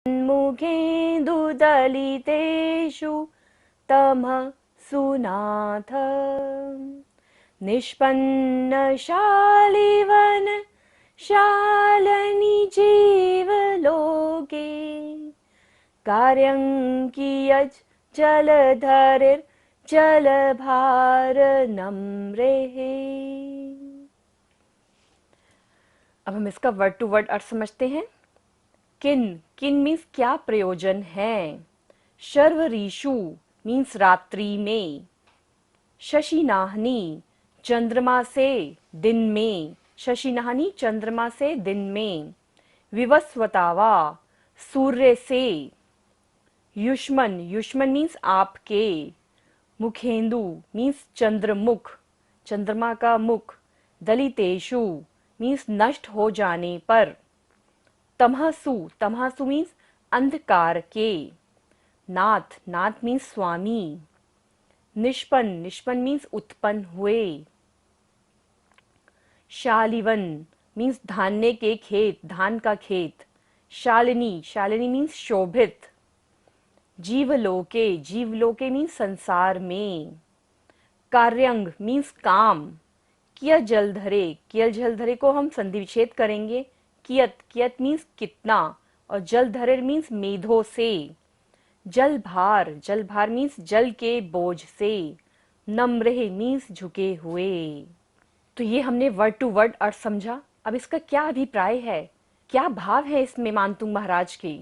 मुखेन्दुदलितेषु तमः सुनाथ निष्पन्नशालिवन शालनि जीवलोके कार्यं कियच् जलधरिर्जलभारनम्रेः। अब हम इसका वर्ड टू वर्ड अर्थ समझते हैं। किन, किन मीन्स क्या प्रयोजन है। शर्वरीषु मीन्स रात्रि में। शशिनाहनी चंद्रमा से, दिन में। शशिनाहनी चंद्रमा से, दिन में। विवस्वतावा सूर्य से। युष्मन, युष्मन मीन्स आपके। मुखेंदु मीन्स चंद्रमुख, चंद्रमा का मुख। दलितेषु मीन्स नष्ट हो जाने पर। तमहसु, तमहसु मीन्स अंधकार के। नाथ, नाथ मीन्स स्वामी। निष्पन्न, निष्पन्न मीन्स उत्पन्न हुए। शालिवन मीन्स धान्य के खेत, धान का खेत। शालिनी, शालिनी मीन्स शोभित। जीवलोके, जीवलोके मीन्स संसार में। कार्यंग मीन्स काम। किय जलधरे, किय जलधरे को हम संधि विच्छेद करेंगे। कियत, कियत मीन्स कितना, और जलधरे मीन्स मेधों से। जलभार, जलभार मीन्स जल के बोझ से। नम्रह मीन्स झुके हुए। तो ये हमने वर्ड टू वर्ड अर्थ समझा। अब इसका क्या अभिप्राय है, क्या भाव है इसमें मानतुंग महाराज के।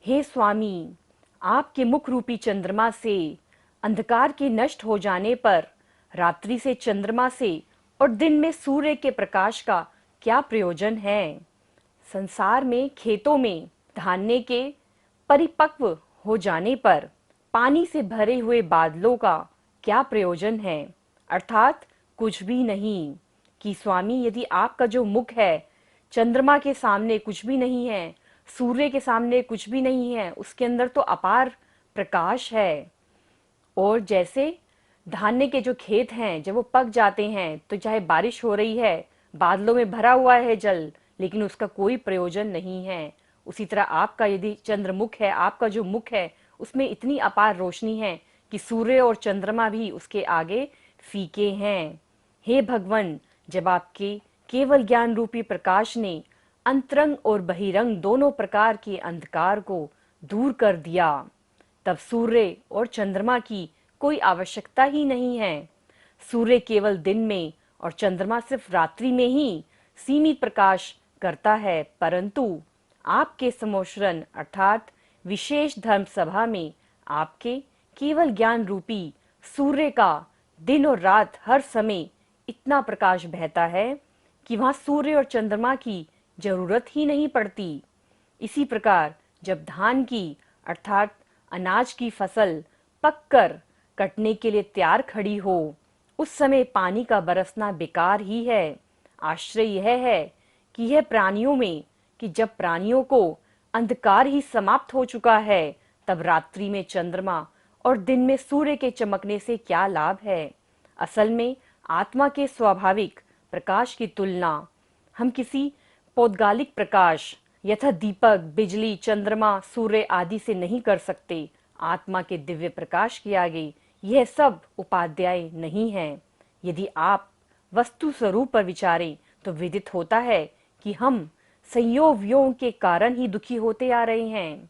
हे स्वामी, आपके मुख रूपी चंद्रमा से अंधकार के नष्ट हो जाने पर, रात्रि से चंद्रमा से और दिन में सूर्य के प्रकाश का क्या प्रयोजन है। संसार में, खेतों में धान्य के परिपक्व हो जाने पर पानी से भरे हुए बादलों का क्या प्रयोजन है। अर्थात कुछ भी नहीं। कि स्वामी, यदि आपका जो मुख है चंद्रमा के सामने कुछ भी नहीं है, सूर्य के सामने कुछ भी नहीं है, उसके अंदर तो अपार प्रकाश है। और जैसे धान्य के जो खेत हैं जब वो पक जाते हैं तो चाहे बारिश हो रही है, बादलों में भरा हुआ है जल, लेकिन उसका कोई प्रयोजन नहीं है। उसी तरह आपका यदि चंद्रमुख है, आपका जो मुख है उसमें इतनी अपार रोशनी है कि सूर्य और चंद्रमा भी उसके आगे फीके हैं। हे भगवान, जब आपके केवल ज्ञान रूपी प्रकाश ने अंतरंग और बहिरंग दोनों प्रकार के अंधकार को दूर कर दिया, तब सूर्य और चंद्रमा की कोई आवश्यकता ही नहीं है। सूर्य केवल दिन में और चंद्रमा सिर्फ रात्रि में ही सीमित प्रकाश करता है, परंतु आपके समोशरण अर्थात विशेष धर्म सभा में आपके केवल ज्ञान रूपी सूर्य का दिन और रात हर समय इतना प्रकाश बहता है कि वहां सूर्य और चंद्रमा की जरूरत ही नहीं पड़ती। इसी प्रकार जब धान की अर्थात अनाज की फसल पककर कटने के लिए तैयार खड़ी हो, उस समय पानी का बरसना बेकार ही है। आश्चर्य यह है कि यह प्राणियों में, कि जब प्राणियों को अंधकार ही समाप्त हो चुका है, तब रात्रि में चंद्रमा और दिन में सूर्य के चमकने से क्या लाभ है। असल में आत्मा के स्वाभाविक प्रकाश की तुलना हम किसी पौद्गलिक प्रकाश यथा दीपक, बिजली, चंद्रमा, सूर्य आदि से नहीं कर सकते। आत्मा के दिव्य प्रकाश के आगे यह सब उपाध्याय नहीं है। यदि आप वस्तु स्वरूप पर विचारें तो विदित होता है कि हम संयोगों के कारण ही दुखी होते आ रहे हैं।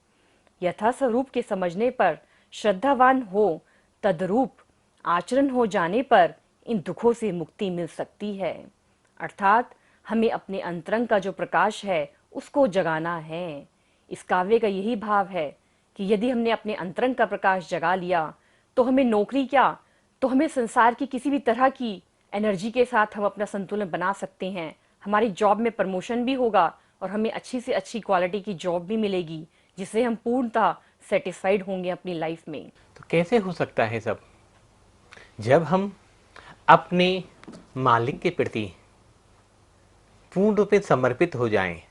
यथा स्वरूप के समझने पर, श्रद्धावान हो, तदरूप आचरण हो जाने पर इन दुखों से मुक्ति मिल सकती है। अर्थात हमें अपने अंतरंग का जो प्रकाश है उसको जगाना है। इस काव्य का यही भाव है कि यदि हमने अपने अंतरंग का प्रकाश जगा लिया तो हमें नौकरी क्या, तो हमें संसार की किसी भी तरह की एनर्जी के साथ हम अपना संतुलन बना सकते हैं। हमारी जॉब में प्रमोशन भी होगा और हमें अच्छी से अच्छी क्वालिटी की जॉब भी मिलेगी, जिससे हम पूर्णतः सेटिस्फाइड होंगे अपनी लाइफ में। तो कैसे हो सकता है सब? जब हम अपने मालिक के प्रति पूर्ण रूप से समर्पित हो जाएं,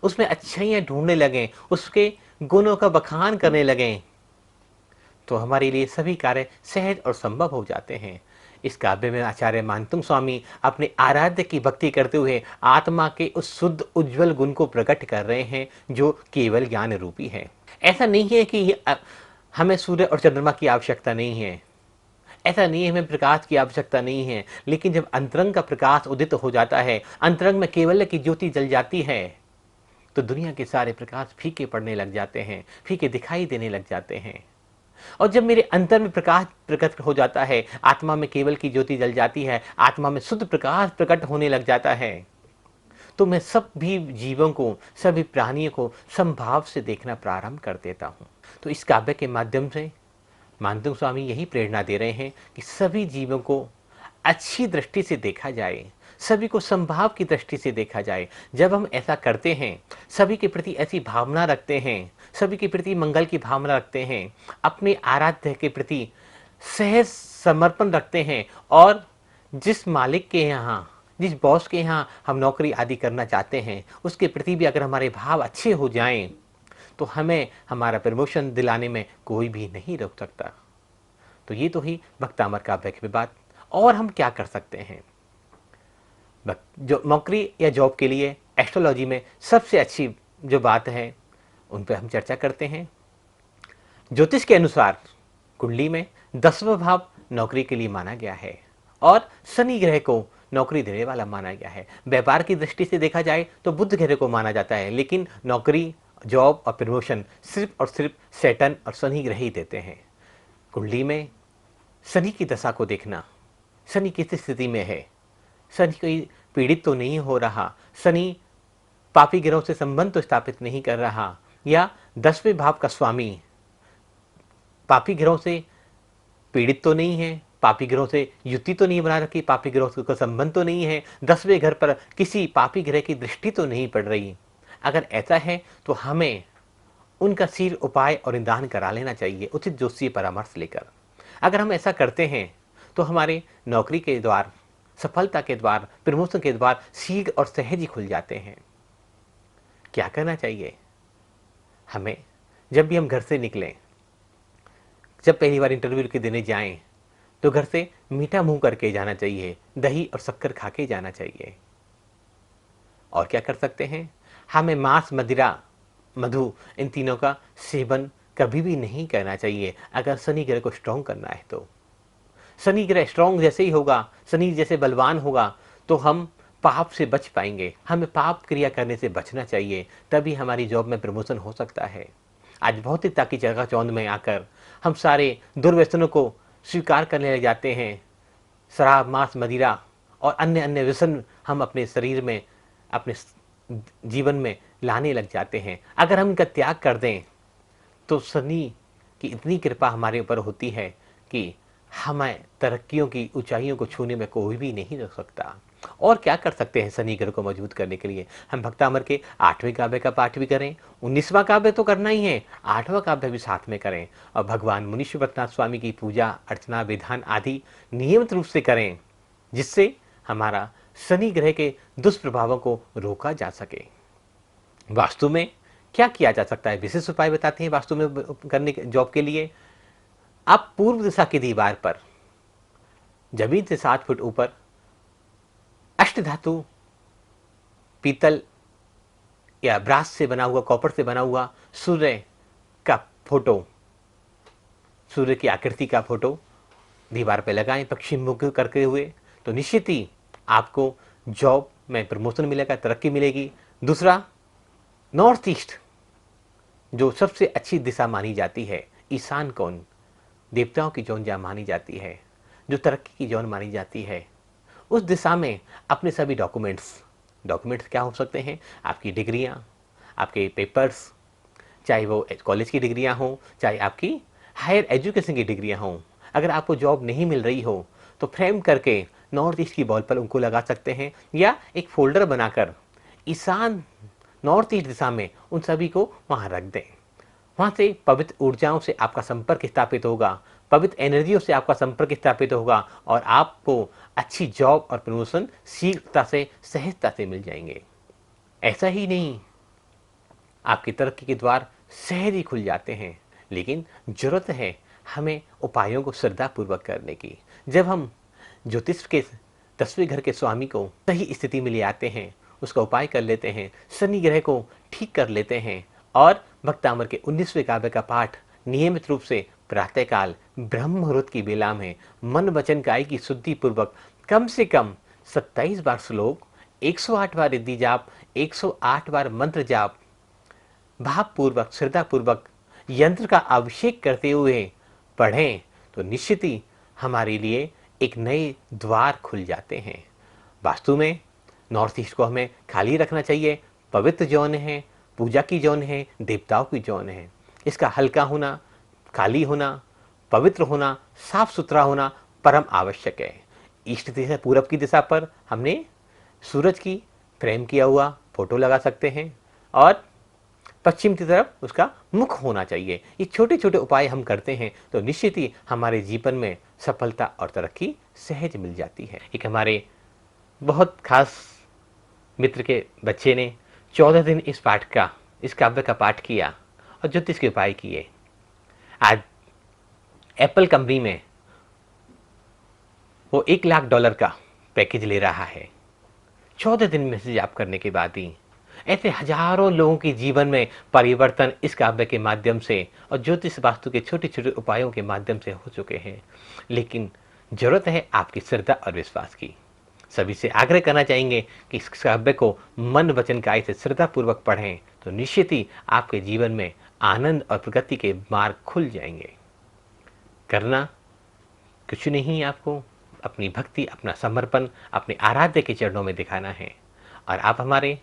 उसमें अच्छाइयाँ ढूंढने लगें, उसके गुणों का बखान करने लगें, तो हमारे लिए सभी कार्य सहज और संभव हो जाते हैं। इस काव्य में आचार्य मानतुंग स्वामी अपने आराध्य की भक्ति करते हुए आत्मा के उस शुद्ध उज्जवल गुण को प्रकट कर रहे हैं जो केवल ज्ञान रूपी है। ऐसा नहीं है कि हमें सूर्य और चंद्रमा की आवश्यकता नहीं है, ऐसा नहीं है हमें प्रकाश की आवश्यकता नहीं है, लेकिन जब अंतरंग का प्रकाश उदित हो जाता है, अंतरंग में कैवल्य की ज्योति जल जाती है, तो दुनिया के सारे प्रकाश फीके पड़ने लग जाते हैं, फीके दिखाई देने लग जाते हैं। और जब मेरे अंतर में प्रकाश प्रकट हो जाता है, आत्मा में केवल की ज्योति जल जाती है, आत्मा में शुद्ध प्रकाश प्रकट होने लग जाता है, तो मैं सभी जीवों को, सभी प्राणियों को समभाव से देखना प्रारंभ कर देता हूँ। तो इस काव्य के माध्यम से मानतुंग स्वामी यही प्रेरणा दे रहे हैं कि सभी जीवों को अच्छी दृष्टि से देखा जाए, सभी को समभाव की दृष्टि से देखा जाए। जब हम ऐसा करते हैं, सभी के प्रति ऐसी भावना रखते हैं, सभी के प्रति मंगल की भावना रखते हैं, अपने आराध्य के प्रति सहज समर्पण रखते हैं, और जिस मालिक के यहाँ, जिस बॉस के यहाँ हम नौकरी आदि करना चाहते हैं, उसके प्रति भी अगर हमारे भाव अच्छे हो जाएं, तो हमें हमारा प्रमोशन दिलाने में कोई भी नहीं रोक सकता। तो ये तो ही भक्तामर काव्य की बात। और हम क्या कर सकते हैं? जो नौकरी या जॉब के लिए एस्ट्रोलॉजी में सबसे अच्छी जो बात है, उन पर हम चर्चा करते हैं। ज्योतिष के अनुसार कुंडली में 10वां भाव नौकरी के लिए माना गया है और शनि ग्रह को नौकरी देने वाला माना गया है। व्यापार की दृष्टि से देखा जाए तो बुध ग्रह को माना जाता है, लेकिन नौकरी, जॉब और प्रमोशन सिर्फ और सिर्फ सैटर्न और शनि ग्रह ही देते हैं। कुंडली में शनि की दशा को देखना, शनि किस स्थिति में है, शनि कोई पीड़ित तो नहीं हो रहा, शनि पापी ग्रहों से संबंध तो स्थापित नहीं कर रहा, या 10वें भाव का स्वामी पापी ग्रहों से पीड़ित तो नहीं है, पापी ग्रहों से युति तो नहीं बना रखी, पापी ग्रहों का संबंध तो नहीं है, 10वें घर पर किसी पापी ग्रह की दृष्टि तो नहीं पड़ रही। अगर ऐसा है तो हमें उनका सिर उपाय और निदान करा लेना चाहिए, उचित ज्योतिषीय परामर्श लेकर। अगर हम ऐसा करते हैं तो हमारे नौकरी के द्वार, सफलता के द्वार, प्रमोशन के द्वार शीघ्र और सहज ही खुल जाते हैं। क्या करना चाहिए हमें? जब भी हम घर से निकलें, जब पहली बार इंटरव्यू के देने जाएं, तो घर से मीठा मुंह करके जाना चाहिए, दही और शक्कर खा के जाना चाहिए। और क्या कर सकते हैं? हमें मांस, मदिरा, मधु, इन तीनों का सेवन कभी भी नहीं करना चाहिए अगर शनि ग्रह को स्ट्रॉन्ग करना है। तो शनि ग्रह स्ट्रॉन्ग जैसे ही होगा, शनि जैसे बलवान होगा, तो हम पाप से बच पाएंगे। हमें पाप क्रिया करने से बचना चाहिए, तभी हमारी जॉब में प्रमोशन हो सकता है। आज भौतिकता की जगह चौंध में आकर हम सारे दुर्व्यसनों को स्वीकार करने लग जाते हैं। शराब, मांस, मदिरा और अन्य अन्य व्यसन हम अपने शरीर में, अपने जीवन में लाने लग जाते हैं। अगर हम इनका त्याग कर दें तो शनि की इतनी कृपा हमारे ऊपर होती है कि हमें तरक्कियों की ऊंचाइयों को छूने में कोई भी नहीं रोक सकता। और क्या कर सकते हैं शनि ग्रह को मजबूत करने के लिए? हम भक्तामर के 8वें काव्य का पाठ भी करें, 19वां काव्य तो करना ही है, 8वां काव्य भी साथ में करें, और भगवान मुनीश्वरनाथ स्वामी की पूजा अर्चना विधान आदि नियमित रूप से करें, जिससे हमारा शनि ग्रह के दुष्प्रभावों को रोका जा सके। वास्तु में क्या किया जा सकता है? विशेष उपाय बताते हैं वास्तु में करने के जॉब के लिए। आप पूर्व दिशा की दीवार पर जमीन से 7 फुट ऊपर अष्टधातु पीतल या ब्रास से बना हुआ, कॉपर से बना हुआ सूर्य का फोटो, सूर्य की आकृति का फोटो दीवार पर लगाएं पश्चिम मुख करके हुए, तो निश्चित ही आपको जॉब में प्रमोशन मिलेगा, तरक्की मिलेगी। दूसरा, नॉर्थ ईस्ट जो सबसे अच्छी दिशा मानी जाती है, ईशान कोण देवताओं की जोन जहाँ मानी जाती है, जो तरक्की की जोन मानी जाती है, उस दिशा में अपने सभी डॉक्यूमेंट्स क्या हो सकते हैं? आपकी डिग्रियाँ, आपके पेपर्स, चाहे वो कॉलेज की डिग्रियाँ हों, चाहे आपकी हायर एजुकेशन की डिग्रियाँ हों। अगर आपको जॉब नहीं मिल रही हो तो फ्रेम करके नॉर्थ ईस्ट की बॉल पर उनको लगा सकते हैं, या एक फोल्डर बनाकर ईशान नॉर्थ ईस्ट दिशा में उन सभी को वहाँ रख दें। वहाँ से पवित्र ऊर्जाओं से आपका संपर्क स्थापित होगा, पवित्र एनर्जियों से आपका संपर्क स्थापित होगा, और आपको अच्छी जॉब और प्रमोशन शीघ्रता से, सहजता से मिल जाएंगे। ऐसा ही नहीं, आपकी तरक्की के द्वार सहज ही खुल जाते हैं, लेकिन जरूरत है हमें उपायों को श्रद्धापूर्वक करने की। जब हम ज्योतिष के 10वें घर के स्वामी को सही स्थिति में ले आते हैं, उसका उपाय कर लेते हैं, शनि ग्रह को ठीक कर लेते हैं और भक्तामर के 19वें काव्य का पाठ नियमित रूप से प्रातःकाल ब्रह्म मुहूर्त की बेला में मन वचन काई की शुद्धि पूर्वक कम से कम 27 बार श्लोक, 108 बार रिद्धि जाप, 108 बार मंत्र जाप भावपूर्वक श्रद्धापूर्वक यंत्र का अभिषेक करते हुए पढ़ें तो निश्चित ही हमारे लिए एक नए द्वार खुल जाते हैं। वास्तु में नॉर्थ ईस्ट को हमें खाली रखना चाहिए। पवित्र जोन है, पूजा की जोन है, देवताओं की जोन है। इसका हल्का होना, खाली होना, पवित्र होना, साफ सुथरा होना परम आवश्यक है। ईस्ट दिशा पूरब की दिशा पर हमने सूरज की फ्रेम किया हुआ फोटो लगा सकते हैं और पश्चिम की तरफ उसका मुख होना चाहिए। ये छोटे छोटे उपाय हम करते हैं तो निश्चित ही हमारे जीवन में सफलता और तरक्की सहज मिल जाती है। एक हमारे बहुत खास मित्र के बच्चे ने 14 दिन इस काव्य का पाठ किया और ज्योतिष के उपाय किए। आज एप्पल कंपनी में वो $1 लाख का पैकेज ले रहा है 14 दिन मैसेज आप करने के बाद ही। ऐसे हजारों लोगों के जीवन में परिवर्तन इस काव्य के माध्यम से और ज्योतिष वास्तु के छोटे छोटे उपायों के माध्यम से हो चुके हैं। लेकिन जरूरत है आपकी श्रद्धा और विश्वास की। सभी से आग्रह करना चाहेंगे कि इस काव्य को मन वचन काई से श्रद्धापूर्वक पढ़ें तो निश्चित ही आपके जीवन में आनंद और प्रगति के मार्ग खुल जाएंगे। करना कुछ नहीं, आपको अपनी भक्ति, अपना समर्पण अपने आराध्य के चरणों में दिखाना है। और आप हमारे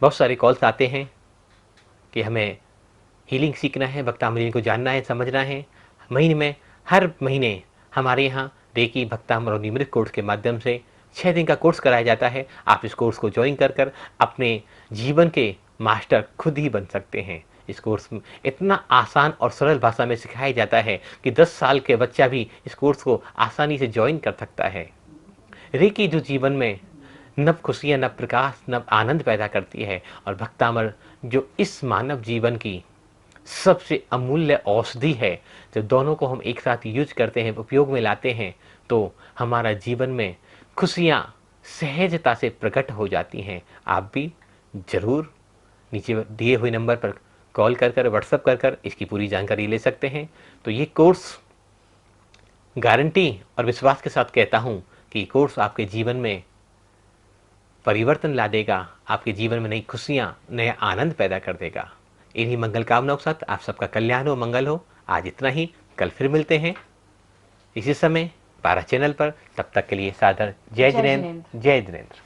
बहुत सारे कॉल्स आते हैं कि हमें हीलिंग सीखना है, भक्तामृत को जानना है, समझना है। हर महीने हमारे यहाँ रेकी भक्तामृत और निमृत कोर्स के माध्यम से 6 दिन का कोर्स कराया जाता है। आप इस कोर्स को ज्वाइन कर अपने जीवन के मास्टर खुद ही बन सकते हैं। इस कोर्स में इतना आसान और सरल भाषा में सिखाया जाता है कि 10 साल के बच्चा भी इस कोर्स को आसानी से ज्वाइन कर सकता है। रेकी जो जीवन में नव खुशियाँ, नव प्रकाश, नव आनंद पैदा करती है और भक्तामर जो इस मानव जीवन की सबसे अमूल्य औषधि है, जब दोनों को हम एक साथ यूज करते हैं, उपयोग में लाते हैं तो हमारा जीवन में खुशियाँ सहजता से प्रकट हो जाती हैं। आप भी जरूर नीचे दिए हुए नंबर पर कॉल कर व्हाट्सएप कर इसकी पूरी जानकारी ले सकते हैं। तो ये कोर्स गारंटी और विश्वास के साथ कहता हूँ कि कोर्स आपके जीवन में परिवर्तन ला देगा, आपके जीवन में नई खुशियाँ, नया आनंद पैदा कर देगा। इन्हीं मंगल कामनाओं के साथ आप सबका कल्याण हो, मंगल हो। आज इतना ही, कल फिर मिलते हैं इसी समय पारा चैनल पर। तब तक के लिए सादर जय जिनेंद्र, जय जिनेंद्र।